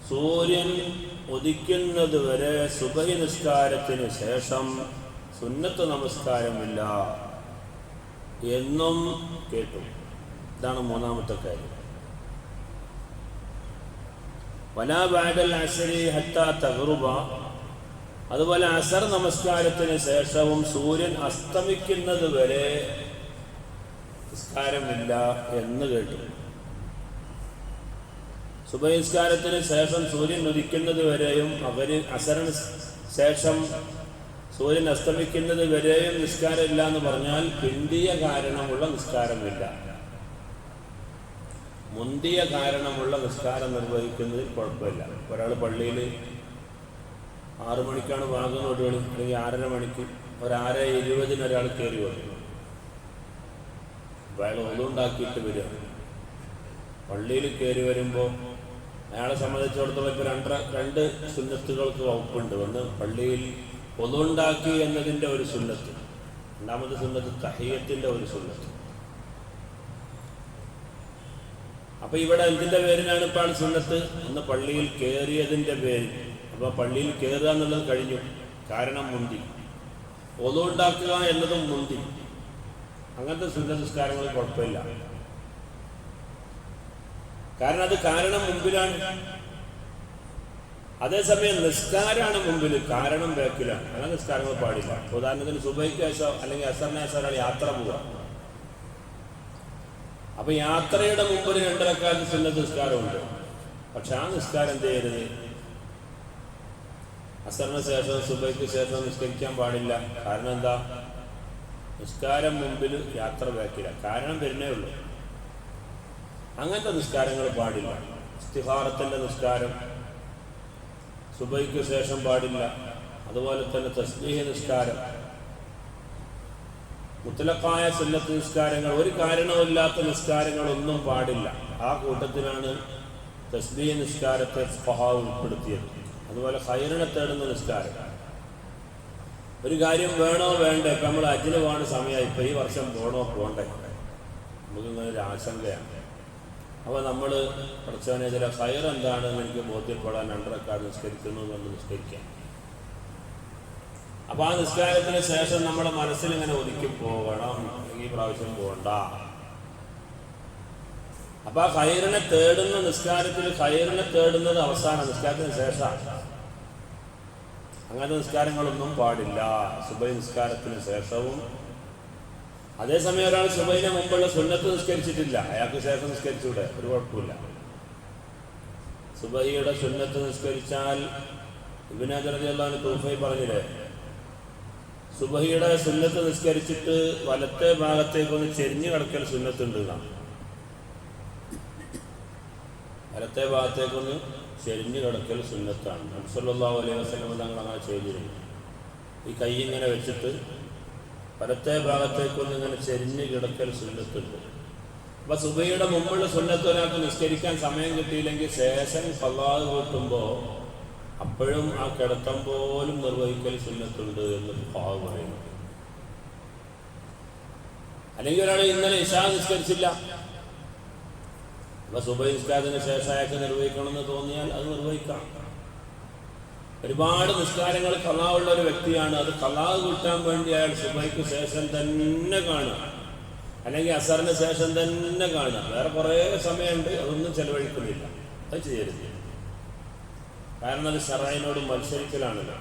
സൂര്യൻ ഉദിക്കുന്നത് വരെ സുബഹി നിസ്കാരത്തിന് ശേഷം സുന്നത്ത് നമസ്കാരമില്ല എന്നും കേട്ടു. ഇതാണ് മൂന്നാമത്തെ കാര്യം. വലാ ബഅദൽ അസ്രി ഹത്താ തഗ്റുബ, അതുപോലെ അസർ നമസ്കാരത്തിന് ശേഷവും സൂര്യൻ അസ്തമിക്കുന്നത് വരെ നിസ്കാരമില്ല എന്ന് കേട്ടു. സുബഹി നിസ്കാരത്തിന് ശേഷം സൂര്യൻ ഉദിക്കുന്നത് വരെയും അസറിന് ശേഷം സൂര്യൻ അസ്തമിക്കുന്നത് വരെയും നിസ്കാരമില്ല എന്ന് പറഞ്ഞാൽ പിന്തിയ കാരണമുള്ള നിസ്കാരമില്ല. മുന്തിയ കാരണമുള്ള നിസ്കാരം നിർവഹിക്കുന്നതിൽ കുഴപ്പമില്ല. ഒരാൾ പള്ളിയിൽ 6 മണിക്കാണ് വാങ്ങുന്ന ഒരു മണി അല്ലെങ്കിൽ 6:30 മണിക്ക് 6:20 ഒരാൾ കയറി വന്നു. അയാൾ ഒന്നുണ്ടാക്കിയിട്ട് വരിക. പള്ളിയിൽ കയറി വരുമ്പോൾ അയാളെ സംബന്ധിച്ചിടത്തോളം ഇപ്പോൾ രണ്ട് സുന്നത്തുകൾക്ക് വകുപ്പുണ്ട്. ഒന്ന് പള്ളിയിൽ ഒന്നുണ്ടാക്കി എന്നതിൻ്റെ ഒരു സുന്നത്ത്, രണ്ടാമത് സുന്നത്ത് തഹിയ്യത്തിൻ്റെ ഒരു സുന്നത്ത്. അപ്പൊ ഇവിടെ എന്തിന്റെ പേരിലാണ് ഇപ്പോൾ സുന്നത്ത്? ഒന്ന് പള്ളിയിൽ കയറിയതിന്റെ പേരിൽ. അപ്പൊ പള്ളിയിൽ കയറുക എന്നുള്ളത് കഴിഞ്ഞു, കാരണം മുന്തി. ഒന്നുണ്ടാക്കുക എന്നതും മുന്തി. അങ്ങനത്തെ സുന്നത്ത് നിസ്കാരങ്ങൾ കുഴപ്പമില്ല, കാരണം അത് കാരണം മുമ്പിലാണ്. അതേസമയം നിസ്കാരമാണ് മുമ്പിൽ, കാരണം ബാക്കിലാണ്. അങ്ങനെ നിസ്കാരങ്ങൾ പാടില്ല. ഉദാഹരണത്തിന് സുബഹിക്ക് ശേഷം അല്ലെങ്കിൽ അസറിന് ശേഷം ഒരാൾ യാത്ര പോവുക. അപ്പൊ യാത്രയുടെ മുമ്പ് 2 റക്അത്ത് സുന്നത്ത് നിസ്കാരമുണ്ട്. പക്ഷെ ആ നിസ്കാരം എന്ത് ചെയ്യരുത്? അസറിന് ശേഷം സുബഹിക്ക് ശേഷം നിസ്കരിക്കാൻ പാടില്ല. കാരണം എന്താ? നിസ്കാരം മുമ്പിൽ, യാത്ര ബാക്കില്ല. കാരണം വരുന്നേ ഉള്ളൂ. അങ്ങനത്തെ നിസ്കാരങ്ങൾ പാടില്ല. ഇസ്തിഖാറത്തിന്റെ നിസ്കാരം സുബഹിക്ക് ശേഷം പാടില്ല. അതുപോലെ തന്നെ തസ്ബീഹ് നിസ്കാരം, മുത്തലഖായ സുന്നത്ത് നിസ്കാരങ്ങൾ, ഒരു കാരണവുമില്ലാത്ത നിസ്കാരങ്ങളൊന്നും പാടില്ല. ആ കൂട്ടത്തിലാണ് തസ്ബീഹ് നിസ്കാരത്തെ ഫഖഹാ ഉൾപ്പെടുത്തിയത്. അതുപോലെ ഖൈറിനെ തേടുന്ന നിസ്കാരം. ഒരു കാര്യം വേണോ വേണ്ടേ? ഇപ്പം നമ്മൾ ഹജ്ജിന് പോകേണ്ട സമയമായി, ഇപ്പം ഈ വർഷം പോകണോ പോകണ്ടേ, നമുക്കിങ്ങനെ ഒരു ആശങ്കയാണ്. അപ്പോൾ നമ്മൾ പഠിച്ചവനെ ചില ഖൈർ എന്താണെന്ന് എനിക്ക് ബോധ്യപ്പെടാൻ 2 റക്അത്ത് നിസ്കരിക്കുന്നു എന്ന് നിസ്കരിക്കാം. അപ്പൊ ആ നിസ്കാരത്തിന് ശേഷം നമ്മുടെ മനസ്സിൽ ഇങ്ങനെ ഒതുക്കി പോകണം, ഈ പ്രാവശ്യം പോകണ്ട. അപ്പൊ ആ ഖൈറിനെ തേടുന്ന നിസ്കാരത്തിൽ ഖൈറിനെ തേടുന്നത് അവസാന നിസ്കാരത്തിന് ശേഷമാണ്. അങ്ങനത്തെ നിസ്കാരങ്ങളൊന്നും പാടില്ല സുബഹി നിസ്കാരത്തിന് ശേഷവും. അതേസമയം ഒരാൾ സുബഹിന് മുമ്പുള്ള സുന്നത്ത് നിസ്കരിച്ചിട്ടില്ല, അയാൾക്ക് ശേഷം നിസ്കരിച്ചൂടെ, ഒരു കുഴപ്പമില്ല. സുബഹിയുടെ സുന്നത്ത് നിസ്കരിച്ചാൽ ഇബ്നു ഹജർ റളിയല്ലാഹു അൻഹു തൗഫീഖ് പറഞ്ഞില്ലേ, സുബഹിയുടെ സുന്നത്ത് നിസ്കരിച്ചിട്ട് വലത്തെ ഭാഗത്തേക്കൊന്ന് ചെരിഞ്ഞു കിടക്കൽ സുന്നത്തുണ്ട് എന്നാണ്. വലത്തെ ഭാഗത്തേക്കൊന്ന് ചെരിഞ്ഞു കിടക്കൽ സുന്നത്താണ്. നബി സല്ലല്ലാഹു അലൈഹി വസല്ലം തങ്ങൾ അങ്ങനെ ചെയ്തിരുന്നു. ഈ കൈ ഇങ്ങനെ വെച്ചിട്ട് വലത്തെ ഭാഗത്തേക്കൊന്ന് ഇങ്ങനെ ചെരിഞ്ഞു കിടക്കൽ സുന്നത്തുണ്ട്. അപ്പൊ സുബഹിയുടെ മുമ്പുള്ള സുന്നത്ത് ഒരാൾക്ക് നിസ്കരിക്കാൻ സമയം കിട്ടിയില്ലെങ്കിൽ ശേഷം ഖളാ കൂട്ടുമ്പോൾ അപ്പോഴും ആ കിടത്തം പോലും നിർവഹിക്കൽ സുന്നത്തുണ്ട് എന്ന് ഫഖഹാ പറയുന്നു. അല്ലെങ്കിൽ ഒരാൾ ഇന്നലെ ഇശാ നിസ്കരിച്ചില്ല, അപ്പൊ സുബഹി നിസ്കാരത്തിന് ശേഷം അയാൾക്ക് നിർവഹിക്കണമെന്ന് തോന്നിയാൽ അത് നിർവഹിക്കാം. ഒരുപാട് നിസ്കാരങ്ങൾ ഖളാ ഉള്ള ഒരു വ്യക്തിയാണ്, അത് ഖളാ കൂട്ടാൻ വേണ്ടി അയാൾ സുബഹിക്ക് ശേഷം തന്നെ കാണുക, അല്ലെങ്കിൽ അസറിന് ശേഷം തന്നെ കാണുക. വേറെ കുറേ സമയമുണ്ട്, അതൊന്നും ചെലവഴിക്കുന്നില്ല. അത് ചെയ്യരുത്, കാരണം അത് ശറഅനോട് മത്സരിക്കലാണല്ലോ.